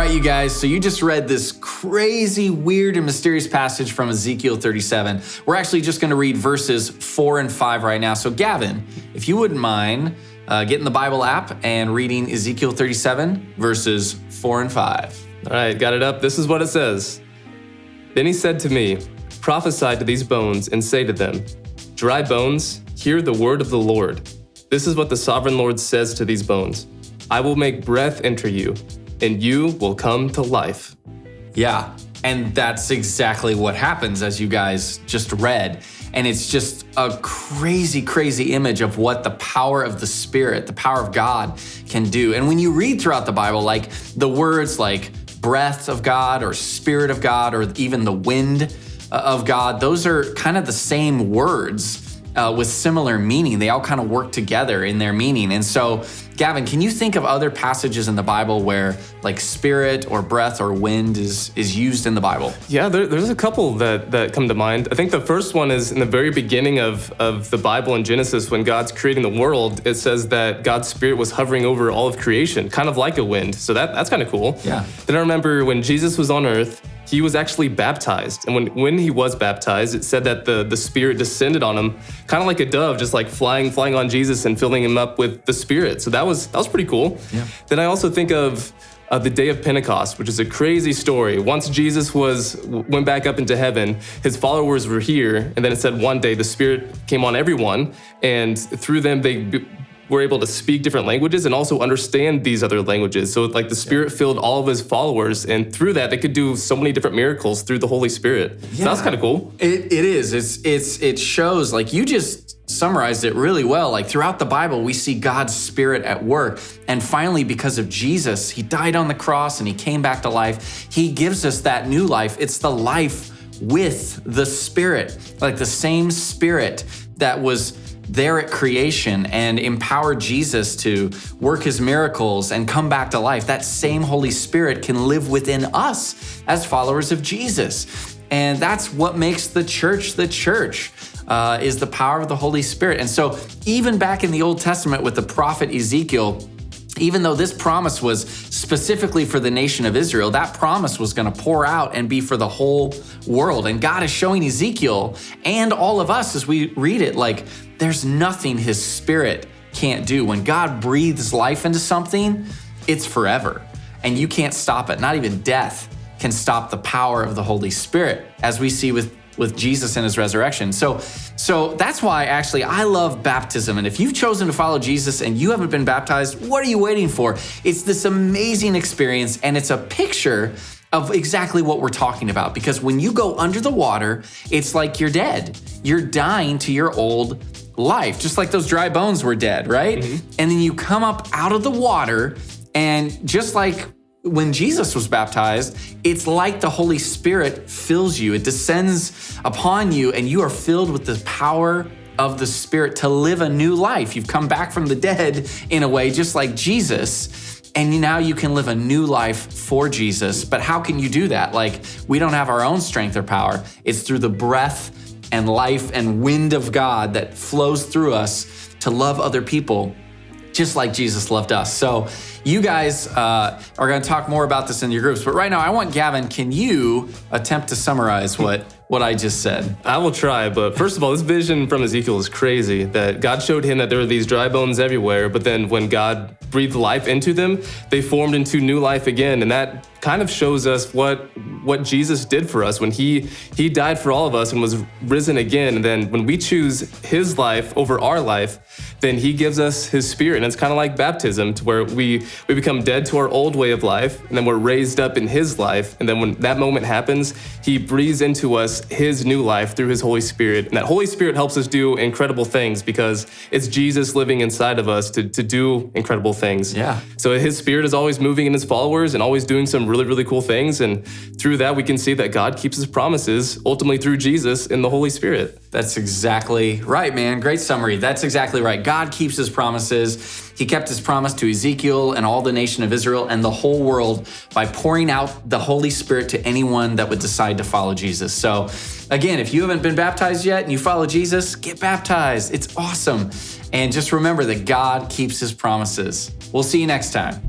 right, you guys, so you just read this crazy, weird, and mysterious passage from Ezekiel 37. We're actually just going to read verses 4 and 5 right now. So Gavin, if you wouldn't mind getting the Bible app and reading Ezekiel 37, verses 4 and 5. All right, got it up. This is what it says. Then he said to me, prophesy to these bones and say to them, dry bones, hear the word of the Lord. This is what the sovereign Lord says to these bones. I will make breath enter you, and you will come to life. Yeah, and that's exactly what happens, as you guys just read. And it's just a crazy, crazy image of what the power of the Spirit, the power of God can do. And when you read throughout the Bible, like the words like breath of God or Spirit of God or even the wind of God, those are kind of the same words with similar meaning. They all kind of work together in their meaning. And so, Gavin, can you think of other passages in the Bible where like spirit or breath or wind is used in the Bible? Yeah, there's a couple that come to mind. I think the first one is in the very beginning of the Bible in Genesis, when God's creating the world. It says that God's Spirit was hovering over all of creation, kind of like a wind. So that's kind of cool. Yeah. Then I remember when Jesus was on earth, he was actually baptized. And when he was baptized, it said that the Spirit descended on him, kind of like a dove, just like flying on Jesus and filling him up with the Spirit. So that was pretty cool. Yeah. Then I also think of the day of Pentecost, which is a ccrazy story. Once Jesus went back up into heaven, his followers were here, and then it said one day the Spirit came on everyone, and through them they were able to speak different languages and also understand these other languages. So like the Spirit filled all of his followers, and through that they could do so many different miracles through the Holy Spirit. So that's kind of cool. It is. It shows, like you just summarized it really well. Like throughout the Bible, we see God's Spirit at work. And finally, because of Jesus, he died on the cross and he came back to life. He gives us that new life. It's the life with the Spirit, like the same Spirit that was there at creation and empowered Jesus to work his miracles and come back to life. That same Holy Spirit can live within us as followers of Jesus. And that's what makes the church, is the power of the Holy Spirit. And so even back in the Old Testament with the prophet Ezekiel, even though this promise was specifically for the nation of Israel, that promise was going to pour out and be for the whole world. And God is showing Ezekiel and all of us as we read it, like there's nothing his Spirit can't do. When God breathes life into something, it's forever. And you can't stop it. Not even death can stop the power of the Holy Spirit, as we see with Jesus and his resurrection. So that's why actually I love baptism. And if you've chosen to follow Jesus and you haven't been baptized, what are you waiting for? It's this amazing experience, and it's a picture of exactly what we're talking about. Because when you go under the water, it's like you're dead. You're dying to your old life, just like those dry bones were dead, right? Mm-hmm. And then you come up out of the water, and just like when Jesus was baptized, it's like the Holy Spirit fills you. It descends upon you, and you are filled with the power of the Spirit to live a new life. You've come back from the dead in a way, just like Jesus, and now you can live a new life for Jesus. But how can you do that? Like, we don't have our own strength or power. It's through the breath and life and wind of God that flows through us to love other people just like Jesus loved us. So you guys are going to talk more about this in your groups. But right now, I want Gavin, can you attempt to summarize what I just said? I will try, but first of all, this vision from Ezekiel is crazy, that God showed him that there were these dry bones everywhere, but then when God breathed life into them, they formed into new life again. And that kind of shows us what Jesus did for us when he died for all of us and was risen again. And then when we choose his life over our life, then he gives us his Spirit. And it's kind of like baptism, to where we become dead to our old way of life, and then we're raised up in his life. And then when that moment happens, he breathes into us his new life through his Holy Spirit. And that Holy Spirit helps us do incredible things because it's Jesus living inside of us to do incredible things. Yeah. So his Spirit is always moving in his followers and always doing some really, really cool things. And through that, we can see that God keeps his promises, ultimately through Jesus and the Holy Spirit. That's exactly right, man. Great summary. That's exactly right. God keeps his promises. He kept his promise to Ezekiel and all the nation of Israel and the whole world by pouring out the Holy Spirit to anyone that would decide to follow Jesus. So again, if you haven't been baptized yet and you follow Jesus, get baptized. It's awesome. And just remember that God keeps his promises. We'll see you next time.